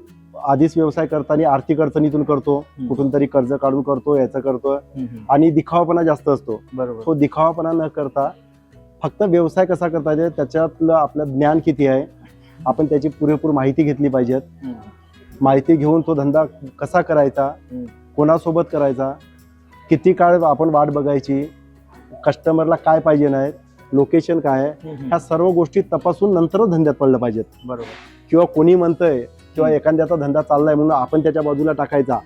आधीच व्यवसाय करताना आर्थिक अडचणीतून करतो, कुठून तरी कर्ज काढून करतो, याचं करतो आणि दिखावापणा जास्त असतो. बरोबर. तो दिखावापणा न करता फक्त व्यवसाय कसा करता येईल त्याच्यातलं आपलं ज्ञान किती आहे, आपण त्याची पुरेपूर माहिती घेतली पाहिजे. माहिती घेऊन तो धंदा कसा करायचा, कोणासोबत करायचा, किती काळ आपण वाट बघायची, कस्टमरला काय पाहिजे नाही, लोकेशन काय आहे, ह्या सर्व गोष्टी तपासून नंतरच धंद्यात पडलं पाहिजेत. बरोबर. किंवा कोणी म्हणतंय किंवा एखाद्याचा धंदा चाललाय म्हणून आपण त्याच्या बाजूला टाकायचा,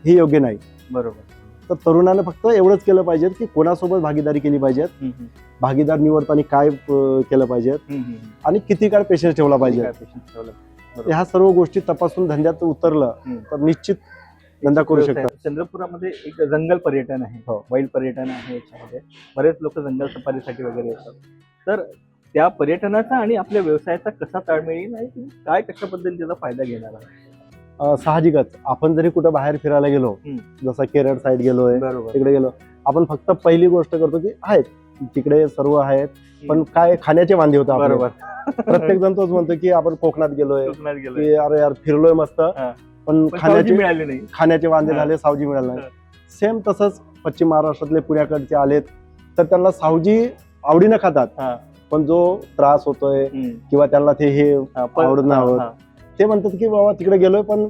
हे योग्य नाही. बरोबर. तर तरुणानं फक्त एवढंच केलं पाहिजे की कोणासोबत भागीदारी केली पाहिजे, भागीदार निवडताना काय केलं पाहिजे आणि किती काळ पेशन्स ठेवला पाहिजे. ह्या सर्व गोष्टी तपासून धंद्यात उतरलं तर निश्चित धंदा करू शकतात. चंद्रपुरामध्ये एक जंगल पर्यटन आहे, वाईल्ड पर्यटन आहे. याच्यामध्ये बरेच लोक जंगल सफारीसाठी वगैरे येतात. तर त्या पर्यटनाचा आणि आपल्या व्यवसायाचा कसा ताळमेळ येईल आणि तुम्ही काय कशा पद्धतीने त्याचा फायदा घेणार आहात? साहजिकच आपण जरी कुठं बाहेर फिरायला गेलो, जसं केरळ साईड गेलोय, तिकडे गेलो, आपण फक्त पहिली गोष्ट करतो की आहेत तिकडे सर्व आहेत, पण काय खाण्याचे वांदे होतात. बरोबर. प्रत्येक जण तोच म्हणतो की आपण कोकणात गेलोय की अरे यार फिरलोय मस्त, पण मिळाले नाही, खाण्याचे वांदे झाले, सावजी मिळालं नाही. सेम तसंच पश्चिम महाराष्ट्रातले पुण्याकडचे आलेत तर त्यांना सावजी आवडीनं खातात, पण जो त्रास होतोय किंवा त्यांना ते हे आवडत नाही, ते म्हणतात की बाबा तिकडे गेलोय पण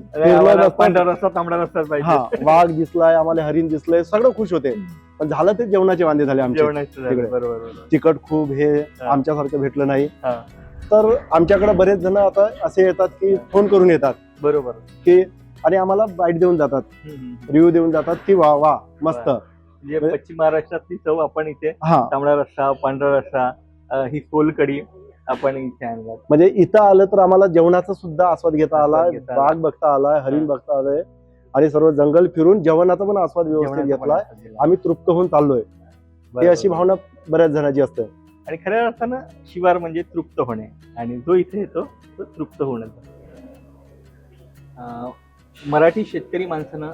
पांढरा रस्ता तांबडा रस्ता पाहिजे, वाघ दिसलाय आम्हाला, हरिण दिसलंय, सगळं खुश होते, पण झालं ते जेवणाचे वांदे झाले आमचे. तिखट खूप हे आमच्यासारखं भेटलं नाही. तर आमच्याकडे बरेच जण आता असे येतात की फोन करून येतात, बरोबर, की आणि आम्हाला बाईट देऊन जातात, रिव्ह्यू देऊन जातात की वा वा मस्त. पश्चिम महाराष्ट्रातली चव आपण इथे तांबडा रस्सा, पांढरा रस्सा, ही सोलकढी आपण इथे आणला. म्हणजे इथं आलं तर आम्हाला जेवणाचा सुद्धा आस्वाद घेता आला, बाग बघता आलाय, हरिण बघता आलाय आणि सर्व जंगल फिरून जेवणाचा पण आस्वाद व्यवस्थित घेतलाय. आम्ही तृप्त होऊन चाललोय, ही अशी भावना बऱ्याच जणांची असते. आणि खऱ्या अर्थानं शिवार म्हणजे तृप्त होणे, आणि जो इथे येतो तो तृप्त होण्याचा. मराठी शेतकरी माणसानं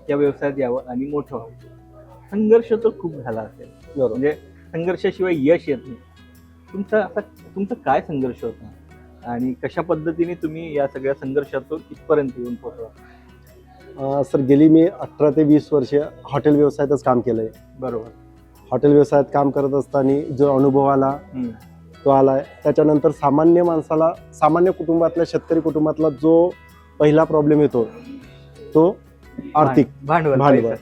या व्यवसायात यावं आणि मोठं व्हावं. संघर्ष तर खूप झाला असेल, म्हणजे संघर्षाशिवाय यश येत नाही. तुमचा काय संघर्ष होता आणि कशा पद्धतीने तुम्ही या सगळ्या संघर्षातून इथपर्यंत येऊन पोहोचला? सर गेली मी 18 ते 20 वर्ष हॉटेल व्यवसायातच काम केलंय. बरोबर. हॉटेल व्यवसायात काम करत असताना जो अनुभव आला तो आलाय. त्याच्यानंतर सामान्य माणसाला, सामान्य कुटुंबातल्या, शेतकरी कुटुंबातला जो पहिला प्रॉब्लेम येतो तो आर्थिक भांडवल.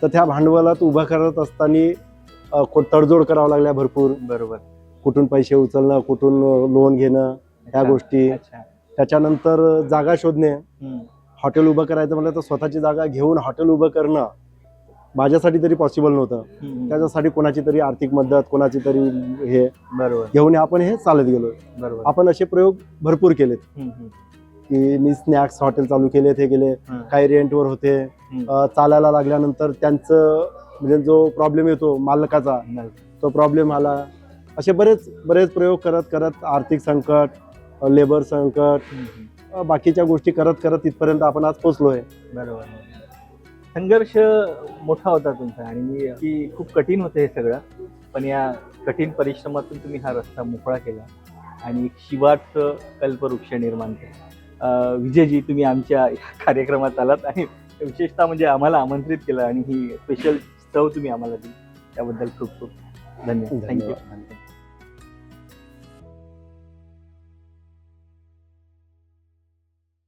तर त्या भांडवलात उभं करत असताना तडजोड करावं लागल्या भरपूर. बरोबर. कुठून पैसे उचलणं, कुठून लोन घेणं, ह्या गोष्टी. त्याच्यानंतर जागा शोधणे. हॉटेल उभं करायचं म्हणलं तर स्वतःची जागा घेऊन हॉटेल उभं करणं माझ्यासाठी तरी पॉसिबल नव्हतं. त्याच्यासाठी कोणाची तरी आर्थिक मदत, कोणाची तरी हे बरोबर घेऊन आपण हे चालत गेलो. बरोबर. आपण असे प्रयोग भरपूर केलेत की मी स्नॅक्स हॉटेल चालू केले, हे केले, काही रेंटवर होते. चालायला लागल्यानंतर त्यांचं म्हणजे जो प्रॉब्लेम येतो मालकाचा, तो प्रॉब्लेम आला. असे बरेच प्रयोग करत करत आर्थिक संकट, लेबर संकट, बाकीच्या गोष्टी करत करत इथपर्यंत आपण आज पोहोचलोय. बरोबर. संघर्ष मोठा होता तुमचा आणि की खूप कठीण होतं हे सगळं, पण या कठीण परिश्रमातून तुम्ही हा रस्ता मोकळा केला आणि एक शिवाचं कल्पवृक्ष निर्माण केला. विजयजी, तुम्ही आमच्या या कार्यक्रमात आलात आणि विशेषतः म्हणजे आम्हाला आमंत्रित केलं आणि ही स्पेशल चव तुम्ही आम्हाला दिली, त्याबद्दल खूप खूप धन्यवाद. थँक्यू.